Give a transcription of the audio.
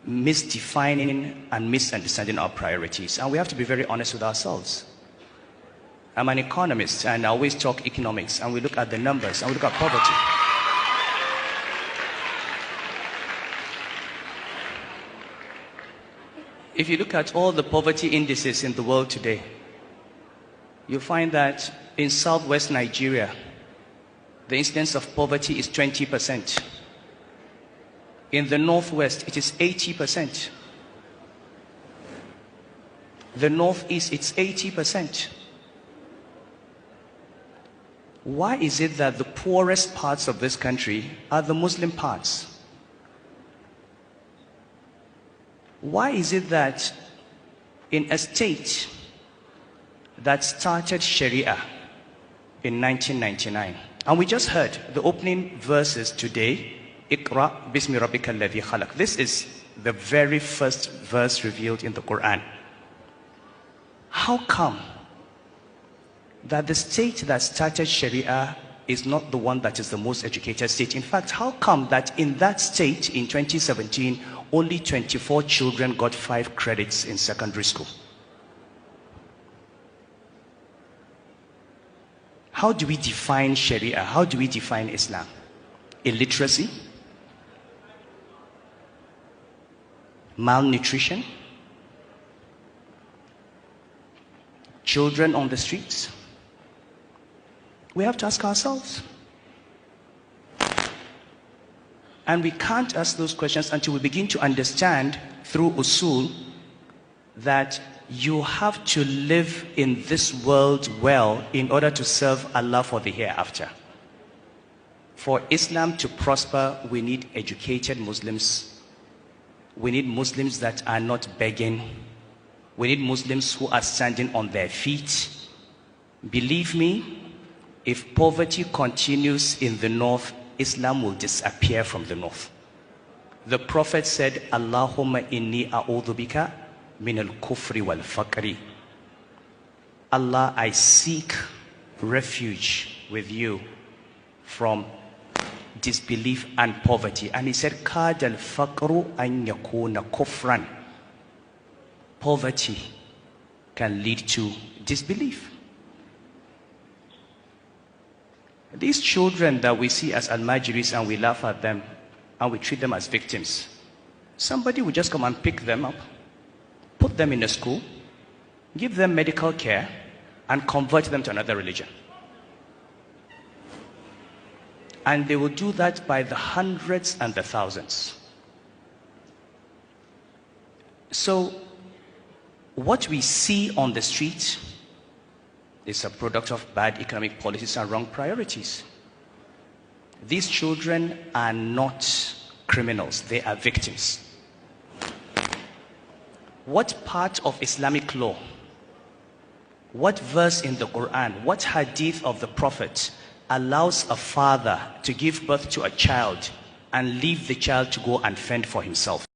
misdefining and misunderstanding our priorities. And we have to be very honest with ourselves. I'm an economist, and I always talk economics, and we look at the numbers, and we look at poverty. If you look at all the poverty indices in the world today, you find that in southwest Nigeria, the incidence of poverty is 20%. In the northwest, it is 80%. The northeast, it's 80%. Why is it that the poorest parts of this country are the Muslim parts? Why is it that in a state that started Sharia in 1999, and we just heard the opening verses today, Iqra bismi rabbika alladhi khalaq. This is the very first verse revealed in the Quran. How come that the state that started Sharia is not the one that is the most educated state? In fact, how come that in that state in 2017, only 24 children got 5 credits in secondary school? How do we define Sharia? How do we define Islam? Illiteracy? Malnutrition? Children on the streets? We have to ask ourselves. And we can't ask those questions until we begin to understand through usul that you have to live in this world well in order to serve Allah for the hereafter. For Islam to prosper, we need educated Muslims. We need Muslims that are not begging. We need Muslims who are standing on their feet. Believe me, if poverty continues in the north, Islam will disappear from the north. The Prophet said, Allahumma inni a'udhu bika min al-kufri wal-faqri. Allah, I seek refuge with you from disbelief and poverty. And he said, Kad al-faqru an yakuna kufran. Poverty can lead to disbelief. These children that we see as al-majiris and we laugh at them and we treat them as victims, somebody will just come and pick them up, put them in a school, give them medical care, and convert them to another religion. And they will do that by the hundreds and the thousands. So, what we see on the street is a product of bad economic policies and wrong priorities. These children are not criminals, they are victims. What part of Islamic law, what verse in the Quran, what hadith of the Prophet allows a father to give birth to a child and leave the child to go and fend for himself?